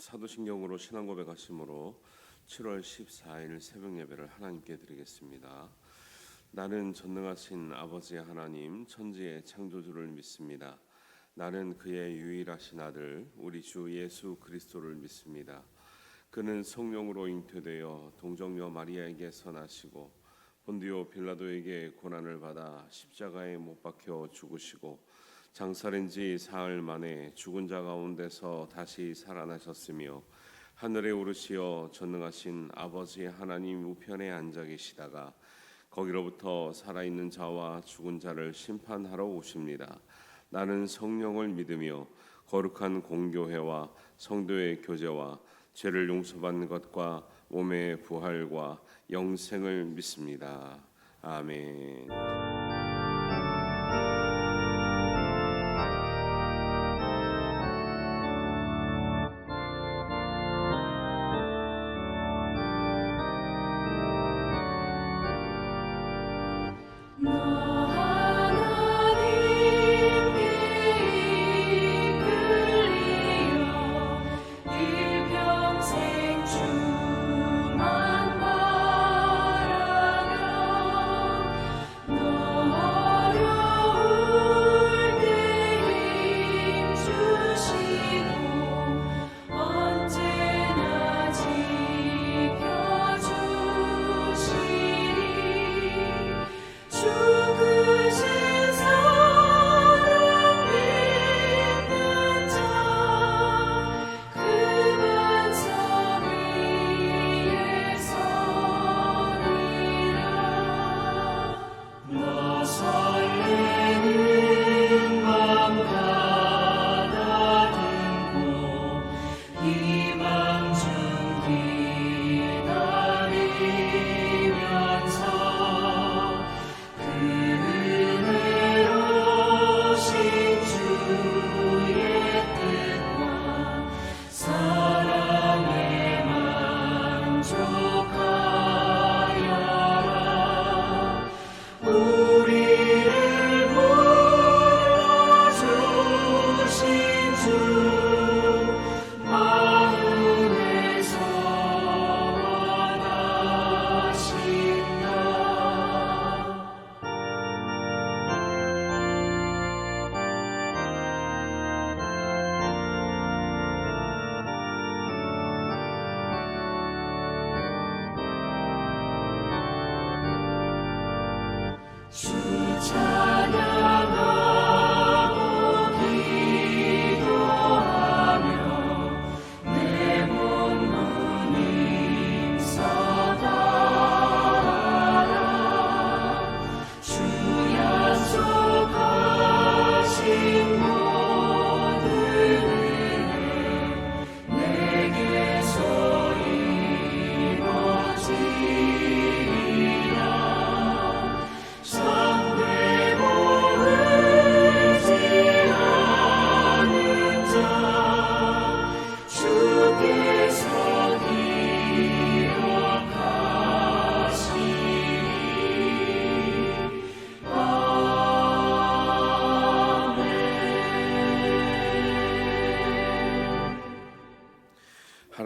사도신경으로 신앙 고백하심으로 7월 14일 새벽 예배를 하나님께 드리겠습니다. 나는 전능하신 아버지 하나님 천지의 창조주를 믿습니다. 나는 그의 유일하신 아들 우리 주 예수 그리스도를 믿습니다. 그는 성령으로 잉태되어 동정녀 마리아에게서 나시고 본디오 빌라도에게 고난을 받아 십자가에 못 박혀 죽으시고 장사된 지 사흘 만에 죽은 자 가운데서 다시 살아나셨으며 하늘에 오르시어 전능하신 아버지 하나님 우편에 앉아 계시다가 거기로부터 살아있는 자와 죽은 자를 심판하러 오십니다. 나는 성령을 믿으며 거룩한 공교회와 성도의 교제와 죄를 용서받는 것과 몸의 부활과 영생을 믿습니다. 아멘.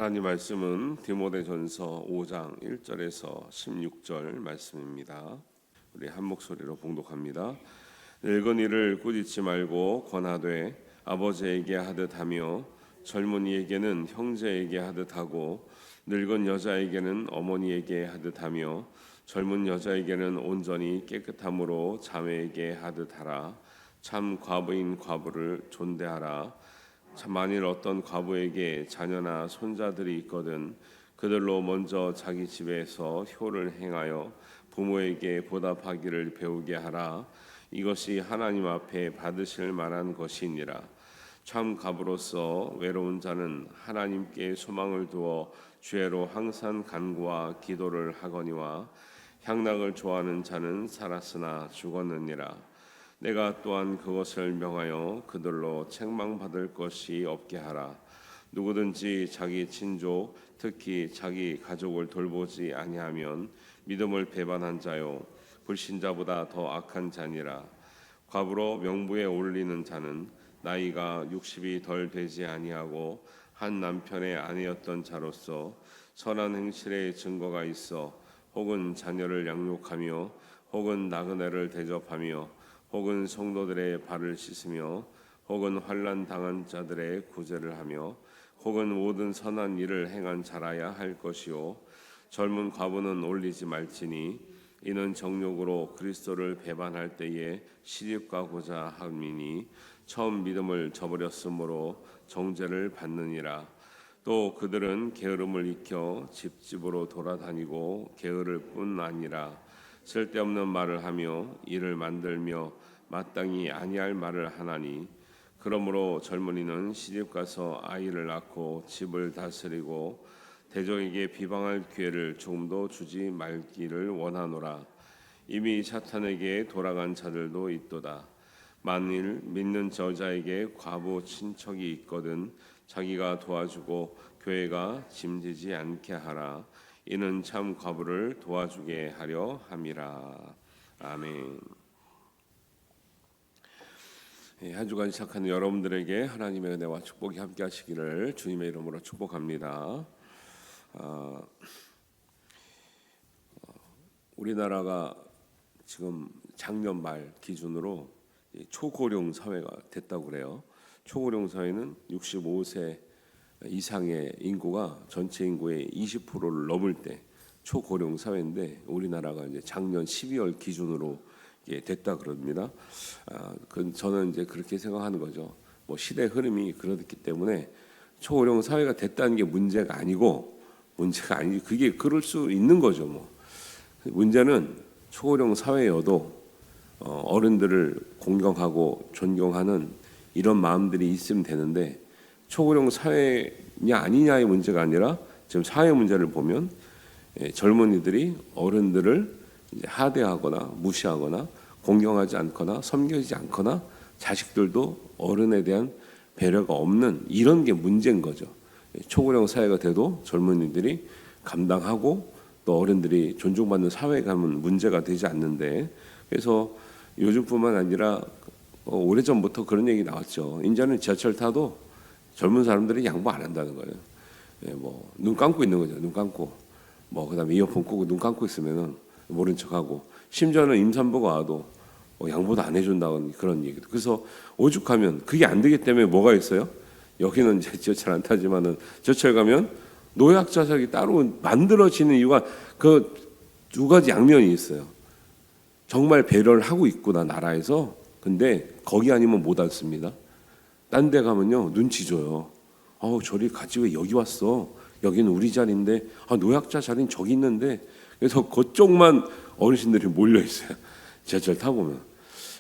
하나님 말씀은 디모데전서 5장 1절에서 16절 말씀입니다. 우리 한 목소리로 봉독합니다. 늙은 이를 꾸짖지 말고 권하되 아버지에게 하듯 하며 젊은이에게는 형제에게 하듯 하고 늙은 여자에게는 어머니에게 하듯 하며 젊은 여자에게는 온전히 깨끗함으로 자매에게 하듯 하라. 참 과부인 과부를 존대하라. 만일 어떤 과부에게 자녀나 손자들이 있거든 그들로 먼저 자기 집에서 효를 행하여 부모에게 보답하기를 배우게 하라. 이것이 하나님 앞에 받으실 만한 것이니라. 참 과부로서 외로운 자는 하나님께 소망을 두어 죄로 항상 간구와 기도를 하거니와 향락을 좋아하는 자는 살았으나 죽었느니라. 내가 또한 그것을 명하여 그들로 책망받을 것이 없게 하라. 누구든지 자기 친족 특히 자기 가족을 돌보지 아니하면 믿음을 배반한 자요 불신자보다 더 악한 자니라. 과부로 명부에 올리는 자는 나이가 60이 덜 되지 아니하고 한 남편의 아내였던 자로서 선한 행실의 증거가 있어 혹은 자녀를 양육하며 혹은 나그네를 대접하며 혹은 성도들의 발을 씻으며 혹은 환난 당한 자들의 구제를 하며 혹은 모든 선한 일을 행한 자라야 할 것이요 젊은 과부는 올리지 말지니 이는 정욕으로 그리스도를 배반할 때에 시집가고자 함이니 처음 믿음을 저버렸으므로 정죄를 받느니라. 또 그들은 게으름을 익혀 집집으로 돌아다니고 게으를 뿐 아니라 쓸데없는 말을 하며 일을 만들며 마땅히 아니할 말을 하나니 그러므로 젊은이는 시집가서 아이를 낳고 집을 다스리고 대적에게 비방할 기회를 조금도 주지 말기를 원하노라. 이미 사탄에게 돌아간 자들도 있도다. 만일 믿는 저자에게 과부 친척이 있거든 자기가 도와주고 교회가 짐지지 않게 하라. 이는 참 과부를 도와주게 하려 함이라. 아멘. 한 주간 시작하는 여러분들에게 하나님의 은혜와 축복이 함께 하시기를 주님의 이름으로 축복합니다. 우리나라가 지금 작년 말 기준으로 초고령 사회가 됐다고 그래요. 초고령 사회는 65세 이상의 인구가 전체 인구의 20%를 넘을 때 초고령 사회인데 우리나라가 이제 작년 12월 기준으로 됐다 그럽니다. 저는 이제 그렇게 생각하는 거죠. 뭐 시대 흐름이 그렇기 때문에 초고령 사회가 됐다는 게 문제가 아니고 그게 그럴 수 있는 거죠. 뭐 문제는 초고령 사회여도 어른들을 공경하고 존경하는 이런 마음들이 있으면 되는데 초고령 사회냐 아니냐의 문제가 아니라 지금 사회 문제를 보면 젊은이들이 어른들을 이제 하대하거나 무시하거나 공경하지 않거나 섬기지 않거나 자식들도 어른에 대한 배려가 없는 이런 게 문제인 거죠. 초고령 사회가 돼도 젊은이들이 감당하고 또 어른들이 존중받는 사회가 하면 문제가 되지 않는데 그래서 요즘뿐만 아니라 오래전부터 그런 얘기 나왔죠. 이제는 지하철 타도 젊은 사람들이 양보 안 한다는 거예요. 뭐 눈 감고 있는 거죠. 눈 감고 그다음에 이어폰 꽂고 눈 감고 있으면은 모른 척하고 심지어는 임산부가 와도 양보도 안 해준다는 그런 얘기도. 그래서 오죽하면 그게 안 되기 때문에 뭐가 있어요? 여기는 이제 지하철 안 타지만은 지하철 가면 노약자석이 따로 만들어지는 이유가 그 두 가지 양면이 있어요. 정말 배려를 하고 있구나 나라에서. 근데 거기 아니면 못 앉습니다. 딴 데 가면요 눈치 줘요. 저리 가지 왜 여기 왔어? 여기는 우리 자리인데 노약자 자리는 저기 있는데. 그래서 그쪽만 어르신들이 몰려 있어요. 지하철 타고 보면.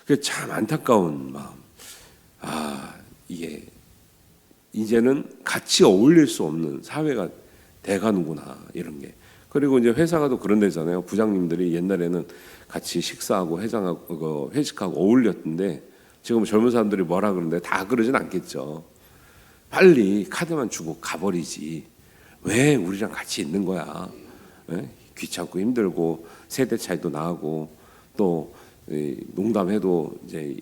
그게 참 안타까운 마음. 이게 이제는 같이 어울릴 수 없는 사회가 돼가는구나 이런 게. 그리고 이제 회사가 또 그런 데잖아요. 부장님들이 옛날에는 같이 식사하고 회식하고 어울렸는데 지금 젊은 사람들이 뭐라 그러는데 다 그러진 않겠죠. 빨리 카드만 주고 가버리지. 왜 우리랑 같이 있는 거야? 귀찮고 힘들고 세대 차이도 나고 또 농담해도 이제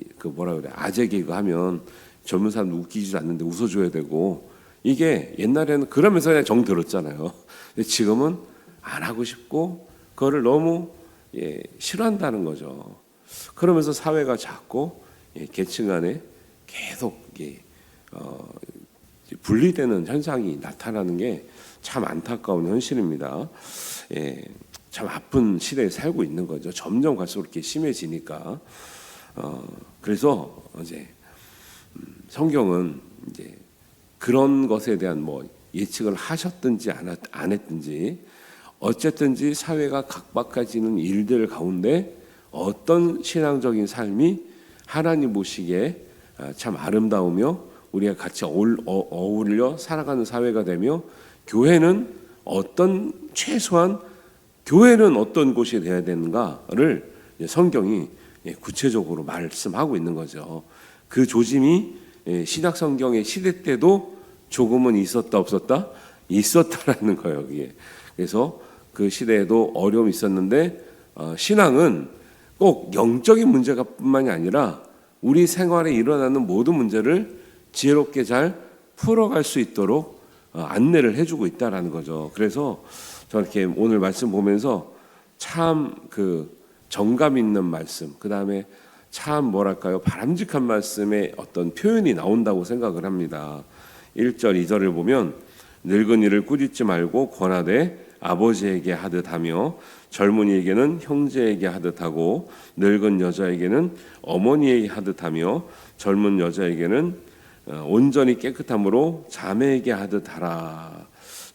아재 개그 하면 젊은 사람 웃기지 않는데 웃어줘야 되고 이게 옛날에는 그러면서 그냥 정 들었잖아요. 근데 지금은 안 하고 싶고 그거를 너무 싫어한다는 거죠. 그러면서 사회가 자꾸 계층 간에 계속 분리되는 현상이 나타나는 게 참 안타까운 현실입니다. 참 아픈 시대에 살고 있는 거죠. 점점 갈수록 이렇게 심해지니까. 그래서 이제 성경은 이제 그런 것에 대한 예측을 하셨든지 안 했든지 어쨌든지 사회가 각박해지는 일들 가운데 어떤 신앙적인 삶이 하나님 보시기에 참 아름다우며 우리가 같이 어울려 살아가는 사회가 되며 교회는 최소한 교회는 어떤 곳이 되어야 되는가를 성경이 구체적으로 말씀하고 있는 거죠. 그 조짐이 신약 성경의 시대 때도 조금은 있었다 없었다? 있었다라는 거예요. 여기에. 그래서 그 시대에도 어려움이 있었는데 신앙은 꼭 영적인 문제가 뿐만이 아니라 우리 생활에 일어나는 모든 문제를 지혜롭게 잘 풀어갈 수 있도록 안내를 해주고 있다라는 거죠. 그래서 저렇게 오늘 말씀 보면서 참 그 정감 있는 말씀, 그 다음에 참 뭐랄까요, 바람직한 말씀의 어떤 표현이 나온다고 생각을 합니다. 1절 2절을 보면 늙은이를 꾸짖지 말고 권하되 아버지에게 하듯 하며 젊은이에게는 형제에게 하듯 하고 늙은 여자에게는 어머니에게 하듯 하며 젊은 여자에게는 온전히 깨끗함으로 자매에게 하듯 하라.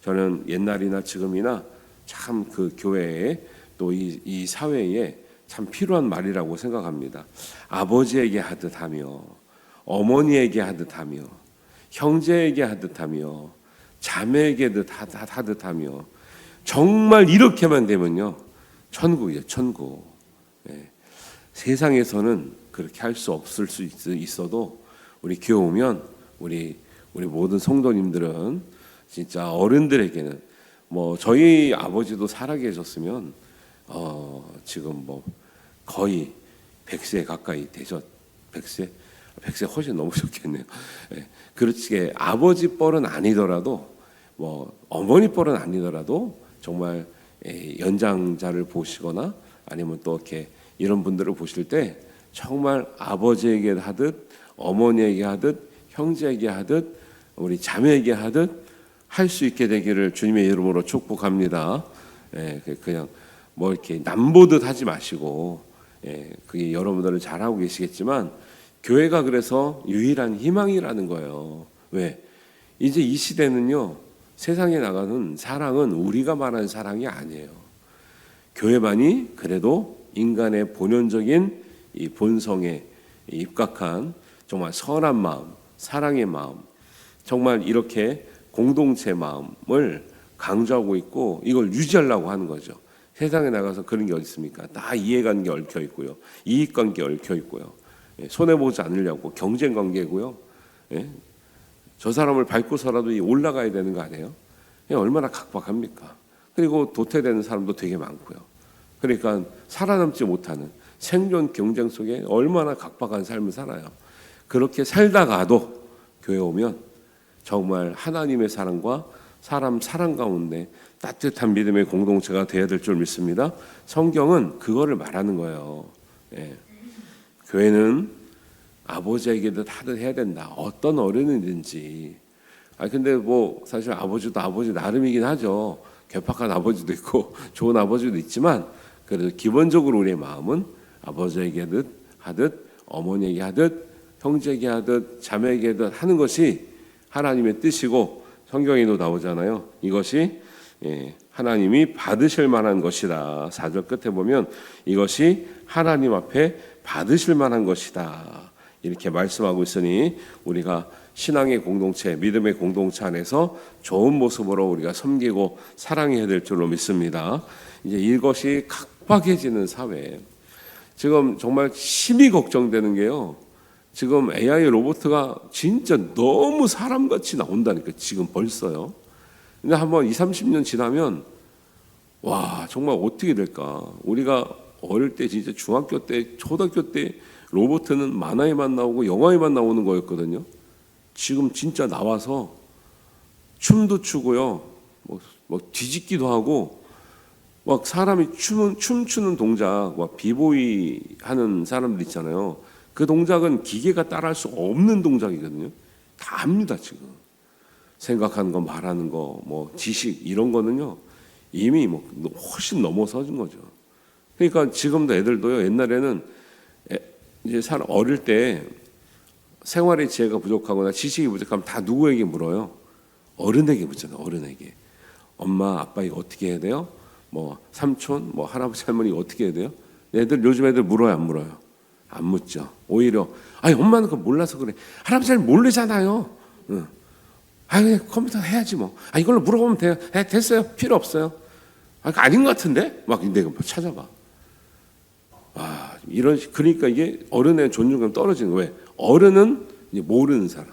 저는 옛날이나 지금이나 참 그 교회에 또 이 사회에 참 필요한 말이라고 생각합니다. 아버지에게 하듯 하며 어머니에게 하듯 하며 형제에게 하듯 하며 자매에게 하듯 하며 정말 이렇게만 되면요 천국이에요. 천국. 세상에서는 그렇게 할 수 없을 수 있어도 우리 교회 오면 우리 모든 성도님들은 진짜 어른들에게는 뭐 저희 아버지도 살아계셨으면 지금 뭐 거의 100세 가까이 되셨 100세 훨씬 넘으셨겠네요. 그렇게 아버지 뻘은 아니더라도 뭐 어머니 뻘은 아니더라도 정말 연장자를 보시거나 아니면 또 이렇게 이런 분들을 보실 때 정말 아버지에게 하듯 어머니에게 하듯 형제에게 하듯 우리 자매에게 하듯 할 수 있게 되기를 주님의 이름으로 축복합니다. 그냥 뭐 이렇게 남보듯 하지 마시고 그게 여러분들은 잘하고 계시겠지만 교회가 그래서 유일한 희망이라는 거예요. 왜? 이제 이 시대는요 세상에 나가는 사랑은 우리가 말하는 사랑이 아니에요. 교회만이 그래도 인간의 본연적인 이 본성에 입각한 정말 선한 마음, 사랑의 마음, 정말 이렇게 공동체 마음을 강조하고 있고 이걸 유지하려고 하는 거죠. 세상에 나가서 그런 게 어디 있습니까? 다 이해관계 얽혀 있고요, 이익관계 얽혀 있고요, 손해 보지 않으려고 경쟁 관계고요. 저 사람을 밟고서라도 올라가야 되는 거 아니에요? 얼마나 각박합니까? 그리고 도태되는 사람도 되게 많고요. 그러니까 살아남지 못하는 생존 경쟁 속에 얼마나 각박한 삶을 살아요. 그렇게 살다가도 교회 오면 정말 하나님의 사랑과 사람 사랑 가운데 따뜻한 믿음의 공동체가 되어야 될 줄 믿습니다. 성경은 그거를 말하는 거예요. 교회는 아버지에게도 하듯 해야 된다. 어떤 어른이든지. 근데 뭐 사실 아버지도 아버지 나름이긴 하죠. 괴팍한 아버지도 있고 좋은 아버지도 있지만 그래도 기본적으로 우리의 마음은 아버지에게 하듯 어머니에게 하듯 형제에게 하듯 자매에게 하듯 하는 것이 하나님의 뜻이고 성경에도 나오잖아요. 이것이 하나님이 받으실 만한 것이다. 4절 끝에 보면 이것이 하나님 앞에 받으실 만한 것이다. 이렇게 말씀하고 있으니 우리가 신앙의 공동체, 믿음의 공동체 안에서 좋은 모습으로 우리가 섬기고 사랑해야 될 줄로 믿습니다. 이제 이것이 각박해지는 사회. 지금 정말 심히 걱정되는 게요. 지금 AI 로봇가 진짜 너무 사람같이 나온다니까 지금 벌써요. 근데 한번 20, 30년 지나면 와 정말 어떻게 될까. 우리가 어릴 때 진짜 중학교 때 초등학교 때 로봇은 만화에만 나오고 영화에만 나오는 거였거든요. 지금 진짜 나와서 춤도 추고요, 뭐 뒤집기도 하고 막 사람이 춤추는 동작, 막 비보이 하는 사람들 있잖아요. 그 동작은 기계가 따라할 수 없는 동작이거든요. 다 압니다 지금. 생각하는 거, 말하는 거, 뭐 지식 이런 거는요 이미 뭐 훨씬 넘어서진 거죠. 그러니까 지금도 애들도요 옛날에는 이제 어릴 때 생활의 지혜가 부족하거나 지식이 부족하면 다 누구에게 물어요? 어른에게 묻잖아요. 어른에게. 엄마, 아빠 이거 어떻게 해야 돼요? 뭐 삼촌, 뭐 할아버지, 할머니 이거 어떻게 해야 돼요? 요즘 애들 물어요, 안 물어요? 안 묻죠. 오히려 엄마는 그거 몰라서 그래. 할아버지 잘 모르잖아요. 그냥 컴퓨터 해야지 뭐. 이걸로 물어보면 돼요. 됐어요. 필요 없어요. 아닌 것 같은데? 막 내가 찾아봐. 그러니까 이게 어른의 존중감 떨어지는 거예요. 왜? 어른은 이제 모르는 사람,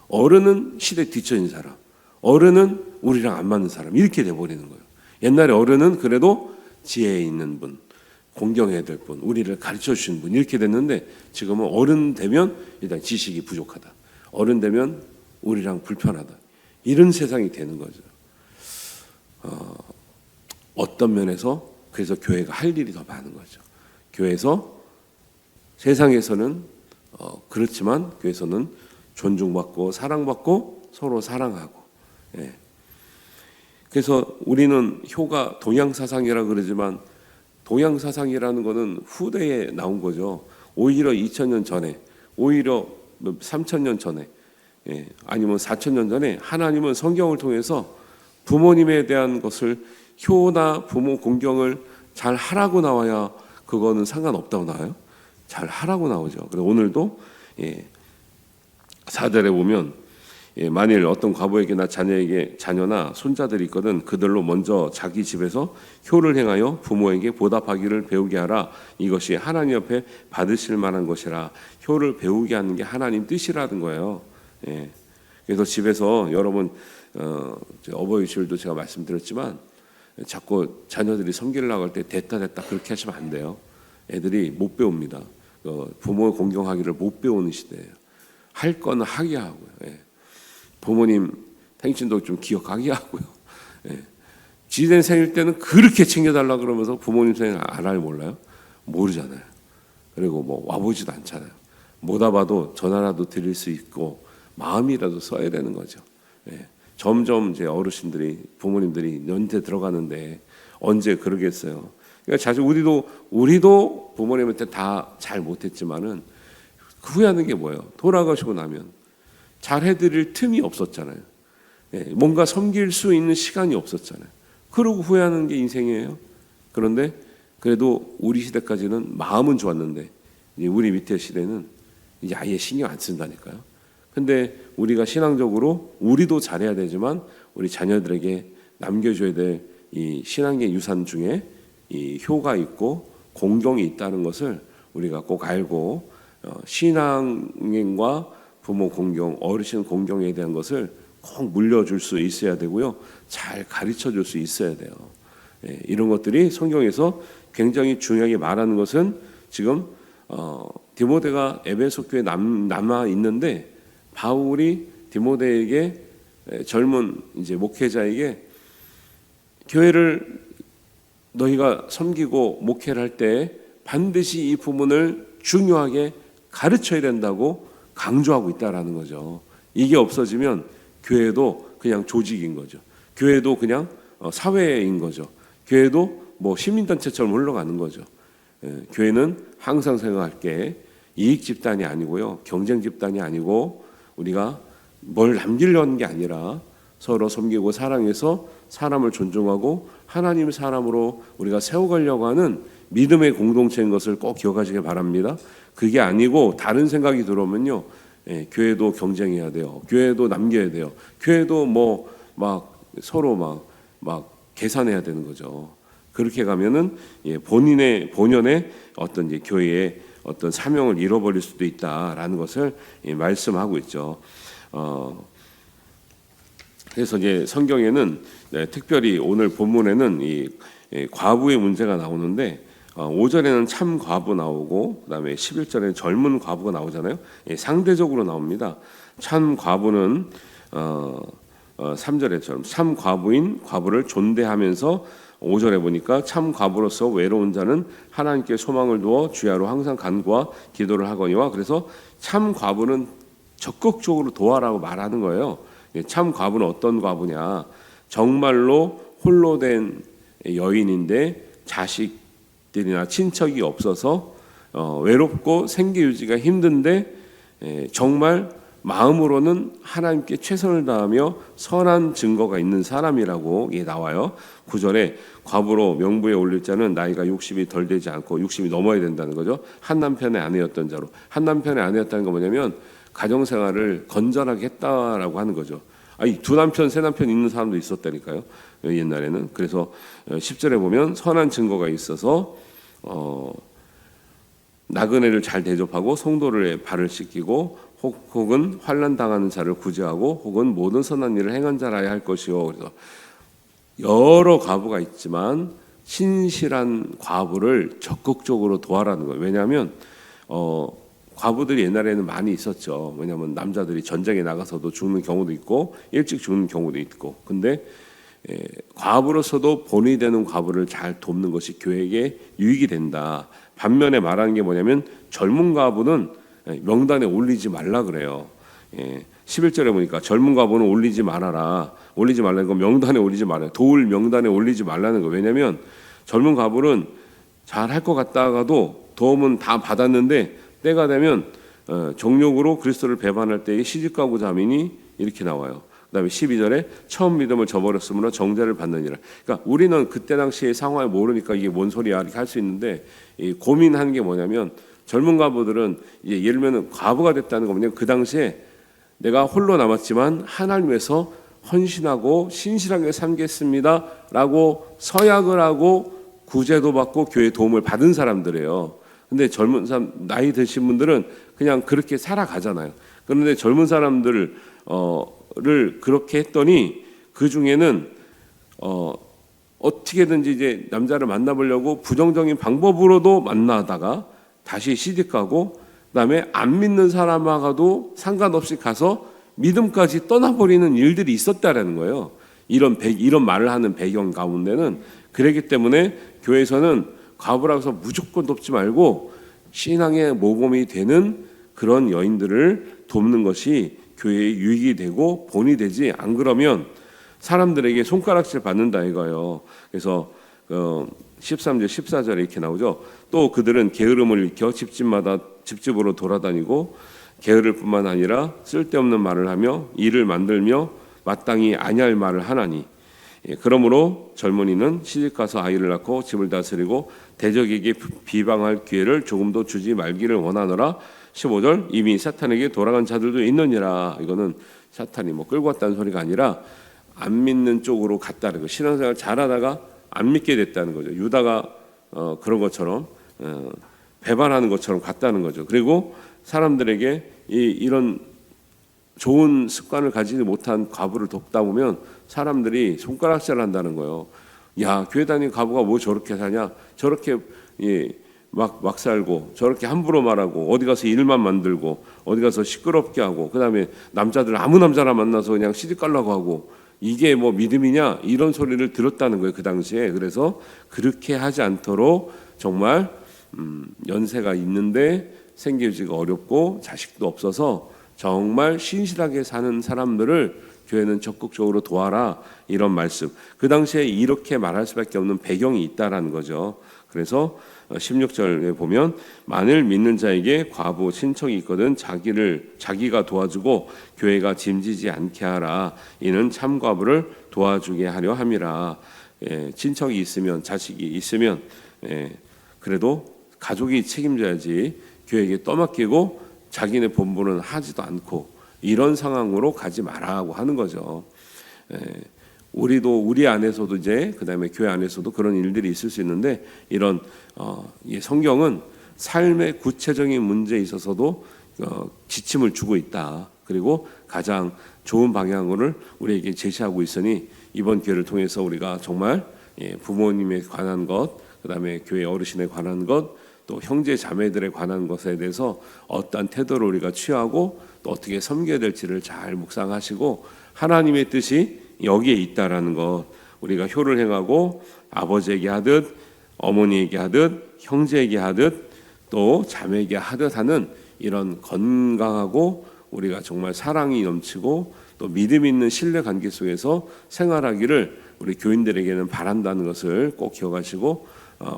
어른은 시대에 뒤처진 사람, 어른은 우리랑 안 맞는 사람 이렇게 돼버리는 거예요. 옛날에 어른은 그래도 지혜 있는 분, 공경해야 될 분, 우리를 가르쳐 주시는 분 이렇게 됐는데 지금은 어른 되면 일단 지식이 부족하다. 어른 되면 우리랑 불편하다. 이런 세상이 되는 거죠. 어떤 면에서 그래서 교회가 할 일이 더 많은 거죠. 교회에서 세상에서는 그렇지만 교회에서는 존중받고 사랑받고 서로 사랑하고. 예. 그래서 우리는 효가 동양사상이라 그러지만 동양사상이라는 것은 후대에 나온 거죠. 오히려 2000년 전에, 오히려 3000년 전에, 아니면 4000년 전에 하나님은 성경을 통해서 부모님에 대한 것을 효나 부모 공경을 잘 하라고 나와야 그거는 상관없다고 나와요. 잘 하라고 나오죠. 그래서 오늘도 4절에 보면 만일 어떤 과부에게나 자녀나 손자들이 있거든 그들로 먼저 자기 집에서 효를 행하여 부모에게 보답하기를 배우게 하라. 이것이 하나님 앞에 받으실 만한 것이라. 효를 배우게 하는 게 하나님 뜻이라는 거예요. 그래서 집에서 여러분 어버이 주일도 제가 말씀드렸지만 자꾸 자녀들이 성기를 나갈 때 됐다 그렇게 하시면 안 돼요. 애들이 못 배웁니다. 부모 공경하기를 못 배우는 시대예요. 할 거는 하게 하고요. 부모님 생신도 좀 기억하게 하고요. 지된 생일 때는 그렇게 챙겨달라 그러면서 부모님 생일 알아요 몰라요? 모르잖아요. 그리고 뭐 와보지도 않잖아요. 못 와봐도 전화라도 드릴 수 있고 마음이라도 써야 되는 거죠. 점점 이제 어르신들이 부모님들이 연세 들어가는데 언제 그러겠어요. 그러니까 자주 우리도 부모님한테 다 잘 못했지만은 후회하는 게 뭐예요? 돌아가시고 나면 잘 해드릴 틈이 없었잖아요. 뭔가 섬길 수 있는 시간이 없었잖아요. 그러고 후회하는 게 인생이에요. 그런데 그래도 우리 시대까지는 마음은 좋았는데 이제 우리 밑에 시대는 이제 아예 신경 안 쓴다니까요. 근데 우리가 신앙적으로 우리도 잘해야 되지만 우리 자녀들에게 남겨줘야 될 이 신앙의 유산 중에 이 효가 있고 공경이 있다는 것을 우리가 꼭 알고 신앙과 부모 공경, 어르신 공경에 대한 것을 꼭 물려줄 수 있어야 되고요. 잘 가르쳐줄 수 있어야 돼요. 이런 것들이 성경에서 굉장히 중요하게 말하는 것은 지금 디모데가 에베소 교회에 남아 있는데 바울이 디모데에게 젊은 이제 목회자에게 교회를 너희가 섬기고 목회를 할 때 반드시 이 부분을 중요하게 가르쳐야 된다고 강조하고 있다라는 거죠. 이게 없어지면 교회도 그냥 조직인 거죠. 교회도 그냥 사회인 거죠. 교회도 뭐 시민단체처럼 흘러가는 거죠. 교회는 항상 생각할 게 이익 집단이 아니고요. 경쟁 집단이 아니고 우리가 뭘 남기려는 게 아니라 서로 섬기고 사랑해서 사람을 존중하고 하나님 사람으로 우리가 세워가려고 하는 믿음의 공동체인 것을 꼭 기억하시길 바랍니다. 그게 아니고 다른 생각이 들어오면요, 교회도 경쟁해야 돼요. 교회도 남겨야 돼요. 교회도 뭐 막 서로 막 계산해야 되는 거죠. 그렇게 가면은 본연의 어떤 이제 교회의 어떤 사명을 잃어버릴 수도 있다라는 것을 말씀하고 있죠. 그래서 이제 성경에는 특별히 오늘 본문에는 이 과부의 문제가 나오는데 5절에는 참 과부 나오고 그다음에 11절에는 젊은 과부가 나오잖아요. 상대적으로 나옵니다. 참 과부는 3절에처럼 참 과부인 과부를 존대하면서 5절에 보니까 참 과부로서 외로운 자는 하나님께 소망을 두어 주야로 항상 간구와 기도를 하거니와 그래서 참 과부는 적극적으로 도와라고 말하는 거예요. 참 과부는 어떤 과부냐? 정말로 홀로 된 여인인데 자식들이나 친척이 없어서 외롭고 생계 유지가 힘든데 정말 마음으로는 하나님께 최선을 다하며 선한 증거가 있는 사람이라고 나와요. 9절에 과부로 명부에 올릴 자는 나이가 60이 덜 되지 않고 60이 넘어야 된다는 거죠. 한 남편의 아내였던 자로. 한 남편의 아내였다는 건 뭐냐면 가정생활을 건전하게 했다라고 하는 거죠. 아니 두 남편 세 남편 있는 사람도 있었다니까요. 옛날에는. 그래서 10절에 보면 선한 증거가 있어서 나그네를 잘 대접하고 성도를 발을 씻기고 혹은 환난 당하는 자를 구제하고 혹은 모든 선한 일을 행한 자라야 할 것이요. 그래서 여러 과부가 있지만 신실한 과부를 적극적으로 도와라는 거예요. 왜냐하면 과부들이 옛날에는 많이 있었죠. 왜냐하면 남자들이 전쟁에 나가서도 죽는 경우도 있고 일찍 죽는 경우도 있고. 근데 과부로서도 본이 되는 과부를 잘 돕는 것이 교회에게 유익이 된다. 반면에 말하는 게 뭐냐면 젊은 과부는 명단에 올리지 말라 그래요. 11절에 보니까 젊은 과부는 올리지 말아라. 올리지 말라는 건 명단에 올리지 말아요. 도울 명단에 올리지 말라는 거. 왜냐하면 젊은 과부는 잘 할 것 같다가도 도움은 다 받았는데 때가 되면 정욕으로 그리스도를 배반할 때에 시집가고 자민이 이렇게 나와요. 그다음에 12절에 처음 믿음을 저버렸으므로 정죄를 받느니라. 그러니까 우리는 그때 당시의 상황을 모르니까 이게 뭔 소리야 이렇게 할 수 있는데 고민하는 게 뭐냐면 젊은 과부들은 예를 들면 과부가 됐다는 거 뭐냐면 그 당시에 내가 홀로 남았지만 하나님 위해서 헌신하고 신실하게 삼겠습니다라고 서약을 하고 구제도 받고 교회 도움을 받은 사람들이에요. 근데 젊은 사람 나이 드신 분들은 그냥 그렇게 살아가잖아요. 그런데 젊은 사람들을 그렇게 했더니 그 중에는 어떻게든지 이제 남자를 만나보려고 부정적인 방법으로도 만나다가 다시 시집가고 그다음에 안 믿는 사람하고도 상관없이 가서 믿음까지 떠나버리는 일들이 있었다라는 거예요. 이런 말을 하는 배경 가운데는 그렇기 때문에 교회에서는 과부라고 해서 무조건 돕지 말고 신앙의 모범이 되는 그런 여인들을 돕는 것이 교회의 유익이 되고 본이 되지, 안 그러면 사람들에게 손가락질 받는다 이거예요. 그래서 13절 14절에 이렇게 나오죠. 또 그들은 게으름을 일으켜 집집으로 돌아다니고 게으를 뿐만 아니라 쓸데없는 말을 하며 일을 만들며 마땅히 아니할 말을 하나니, 그러므로 젊은이는 시집가서 아이를 낳고 집을 다스리고 대적에게 비방할 기회를 조금도 주지 말기를 원하노라. 15절 이미 사탄에게 돌아간 자들도 있느니라. 이거는 사탄이 끌고 왔다는 소리가 아니라 안 믿는 쪽으로 갔다는 거. 신앙생활 잘하다가 안 믿게 됐다는 거죠. 유다가 그런 것처럼 배반하는 것처럼 갔다는 거죠. 그리고 사람들에게 이런 좋은 습관을 가지지 못한 과부를 돕다 보면 사람들이 손가락질 한다는 거예요. 야, 교회 다니는 과부가 뭐 저렇게 사냐, 저렇게 막 살고 저렇게 함부로 말하고 어디 가서 일만 만들고 어디 가서 시끄럽게 하고 그다음에 남자들 아무 남자나 만나서 그냥 시집 가려고 하고 이게 뭐 믿음이냐, 이런 소리를 들었다는 거예요 그 당시에. 그래서 그렇게 하지 않도록 정말 연세가 있는데 생기지가 어렵고 자식도 없어서 정말 신실하게 사는 사람들을 교회는 적극적으로 도와라, 이런 말씀. 그 당시에 이렇게 말할 수밖에 없는 배경이 있다라는 거죠. 그래서 16절에 보면 만일 믿는 자에게 과부 친척이 있거든 자기가 도와주고 교회가 짐지지 않게 하라. 이는 참과부를 도와주게 하려 함이라. 친척이 있으면, 자식이 있으면 그래도 가족이 책임져야지 교회에게 떠맡기고 자기네 본분은 하지도 않고 이런 상황으로 가지 말라고 하는 거죠. 우리 안에서도 이제 그다음에 교회 안에서도 그런 일들이 있을 수 있는데 이런 성경은 삶의 구체적인 문제에 있어서도 지침을 주고 있다. 그리고 가장 좋은 방향을 우리에게 제시하고 있으니 이번 기회를 통해서 우리가 정말 부모님에 관한 것, 그다음에 교회 어르신에 관한 것, 또 형제 자매들에 관한 것에 대해서 어떠한 태도를 우리가 취하고 또 어떻게 섬겨야 될지를 잘 묵상하시고 하나님의 뜻이 여기에 있다라는 것, 우리가 효를 행하고 아버지에게 하듯 어머니에게 하듯 형제에게 하듯 또 자매에게 하듯 하는 이런 건강하고 우리가 정말 사랑이 넘치고 또 믿음 있는 신뢰 관계 속에서 생활하기를 우리 교인들에게는 바란다는 것을 꼭 기억하시고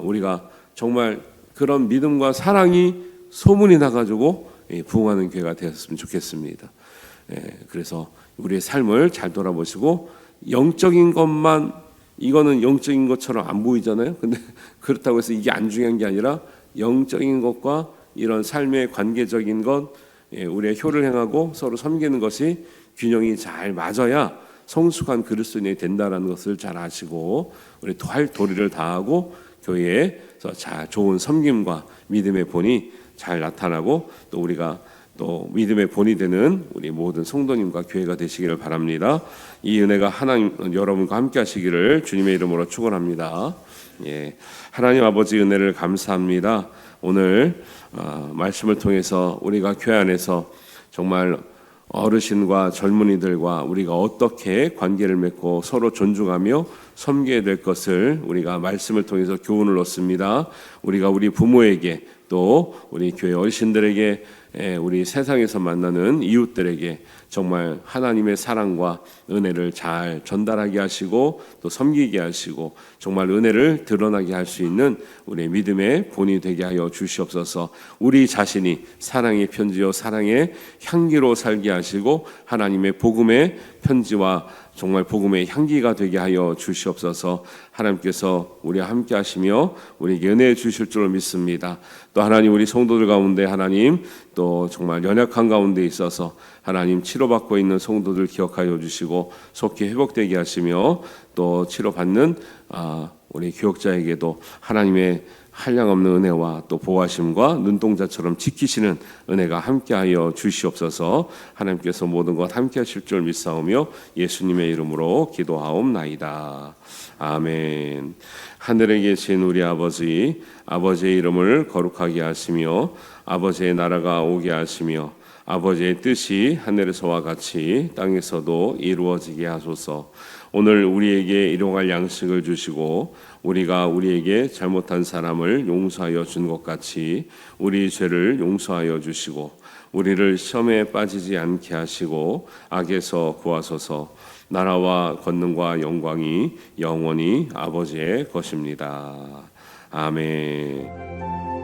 우리가 정말 그런 믿음과 사랑이 소문이 나가지고 부흥하는 교회가 되었으면 좋겠습니다. 그래서 우리의 삶을 잘 돌아보시고 영적인 것만, 이거는 영적인 것처럼 안 보이잖아요. 근데 그렇다고 해서 이게 안 중요한 게 아니라 영적인 것과 이런 삶의 관계적인 것, 우리의 효를 행하고 서로 섬기는 것이 균형이 잘 맞아야 성숙한 그리스도인이 된다는 것을 잘 아시고 우리 할 도리를 다하고 교회에서 좋은 섬김과 믿음의 본이 잘 나타나고 또 우리가 또 믿음의 본이 되는 우리 모든 성도님과 교회가 되시기를 바랍니다. 이 은혜가 하나님 여러분과 함께 하시기를 주님의 이름으로 축원합니다. 하나님 아버지 은혜를 감사합니다. 오늘 말씀을 통해서 우리가 교회 안에서 정말 어르신과 젊은이들과 우리가 어떻게 관계를 맺고 서로 존중하며 섬겨야 될 것을 우리가 말씀을 통해서 교훈을 얻습니다. 우리가 우리 부모에게 또 우리 교회 어르신들에게 우리 세상에서 만나는 이웃들에게 정말 하나님의 사랑과 은혜를 잘 전달하게 하시고 또 섬기게 하시고 정말 은혜를 드러나게 할 수 있는 우리 믿음의 본이 되게 하여 주시옵소서. 우리 자신이 사랑의 편지요 사랑의 향기로 살게 하시고 하나님의 복음의 편지와 정말 복음의 향기가 되게 하여 주시옵소서. 하나님께서 우리와 함께 하시며 우리에게 은혜 주실 줄 믿습니다. 또 하나님 우리 성도들 가운데 하나님 또 정말 연약한 가운데 있어서 하나님 치료받고 있는 성도들 기억하여 주시고 속히 회복되게 하시며 또 치료받는 우리 교역자에게도 하나님의 한량없는 은혜와 또 보호하심과 눈동자처럼 지키시는 은혜가 함께하여 주시옵소서. 하나님께서 모든 것 함께하실 줄 믿사오며 예수님의 이름으로 기도하옵나이다. 아멘. 하늘에 계신 우리 아버지, 아버지의 이름을 거룩하게 하시며 아버지의 나라가 오게 하시며 아버지의 뜻이 하늘에서와 같이 땅에서도 이루어지게 하소서. 오늘 우리에게 일용할 양식을 주시고 우리가 우리에게 잘못한 사람을 용서하여 준 것 같이 우리 죄를 용서하여 주시고 우리를 시험에 빠지지 않게 하시고 악에서 구하소서. 나라와 권능과 영광이 영원히 아버지의 것입니다. 아멘.